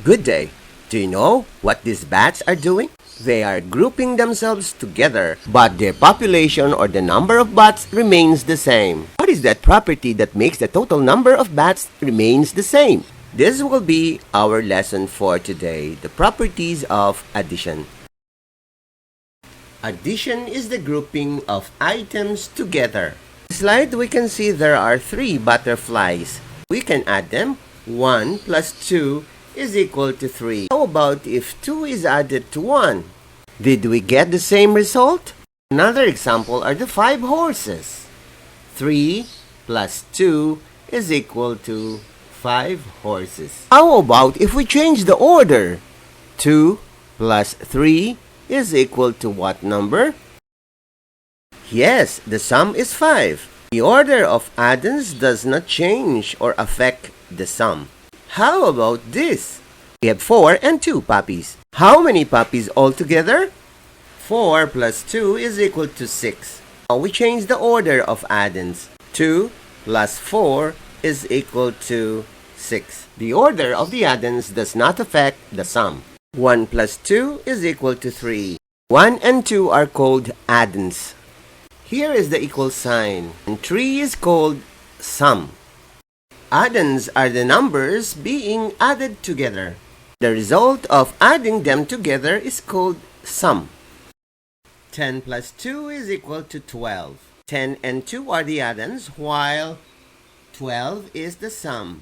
Good day. Do you know what these bats are doing? They are grouping themselves together, but their population or the number of bats remains the same. What is that property that makes the total number of bats remains the same? This will be our lesson for today, the properties of addition. Addition is the grouping of items together. In the slide, we can see there are 3 butterflies. We can add them. 1 plus 2 is equal to 3. How about if 2 is added to 1? Did we get the same result? Another example are the 5 horses. 3 plus 2 is equal to 5 horses. How about if we change the order? 2 plus 3 is equal to what number? Yes, the sum is 5. The order of addends does not change or affect the sum. How about this? We have 4 and 2 puppies. How many puppies altogether? 4 plus 2 is equal to 6. Now we change the order of addends. 2 plus 4 is equal to 6. The order of the addends does not affect the sum. 1 plus 2 is equal to 3. 1 and 2 are called addends. Here is the equal sign, and 3 is called sum. Addends are the numbers being added together. The result of adding them together is called sum. 10 plus 2 is equal to 12. 10 and 2 are the addends, while 12 is the sum.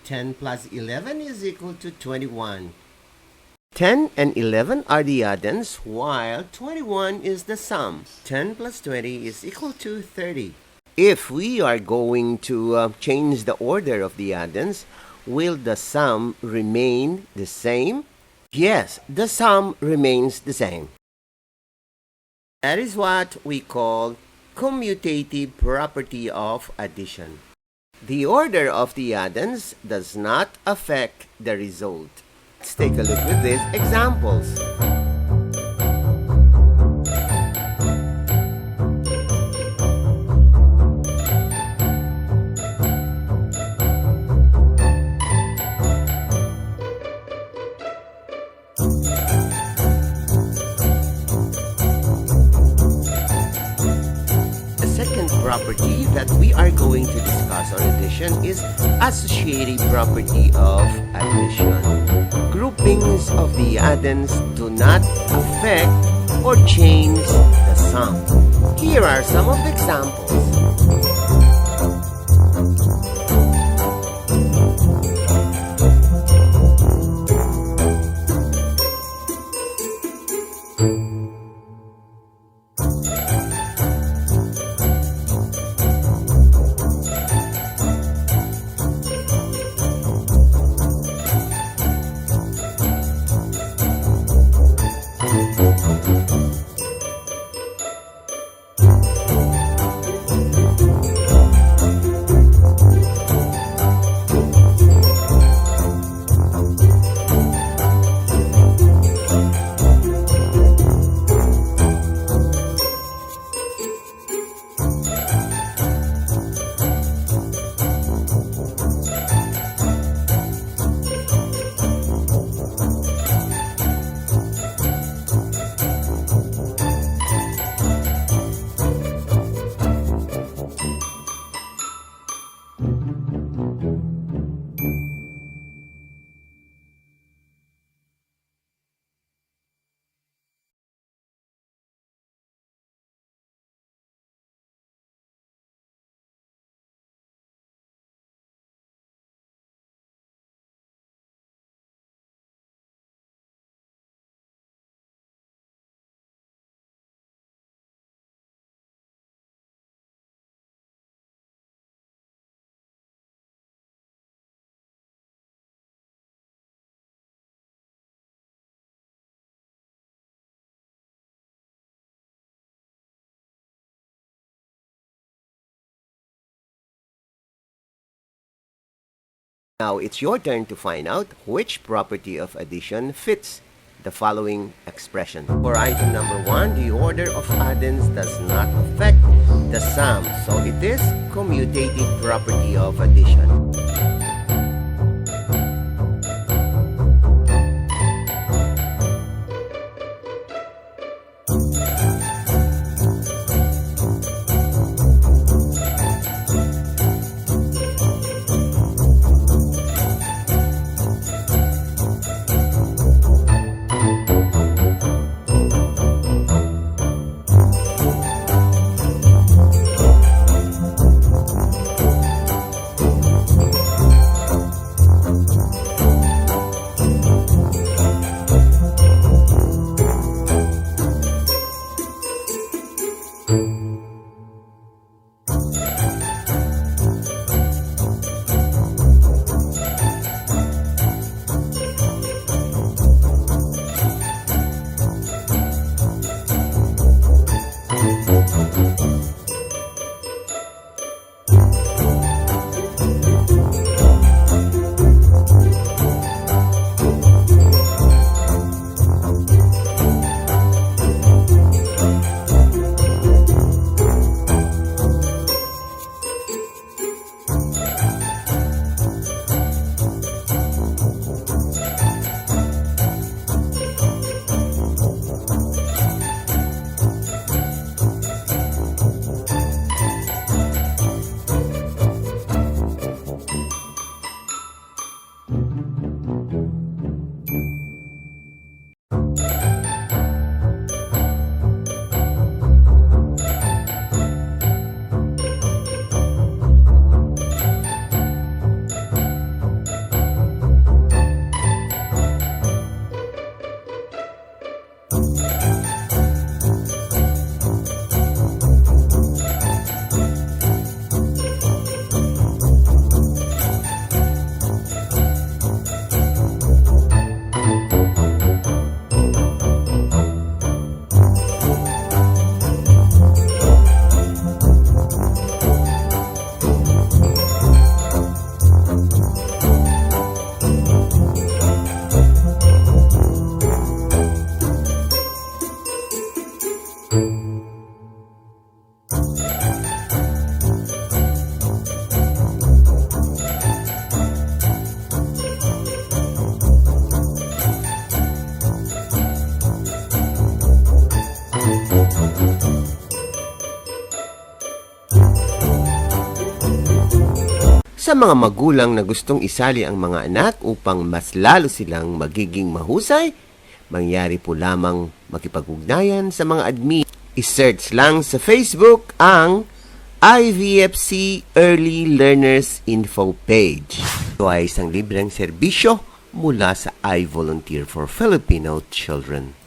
10 plus 11 is equal to 21. 10 and 11 are the addends, while 21 is the sum. 10 plus 20 is equal to 30. If we are going to change the order of the addends, will the sum remain the same? Yes, the sum remains the same. That is what we call commutative property of addition. The order of the addends does not affect the result. Let's take a look at these examples. Property that we are going to discuss on addition is associative property of addition. Groupings of the addends do not affect or change the sum. Here are some of the examples. Now it's your turn to find out which property of addition fits the following expression. For item number 1, the order of addends does not affect the sum, so it is commutative property of addition. Sa mga magulang na gustong isali ang mga anak upang mas lalo silang magiging mahusay, mangyari po lamang makipag-ugnayan sa mga admin. I-search lang sa Facebook ang IVFC Early Learners Info page. Ito ay isang libreng serbisyo mula sa I Volunteer for Filipino Children.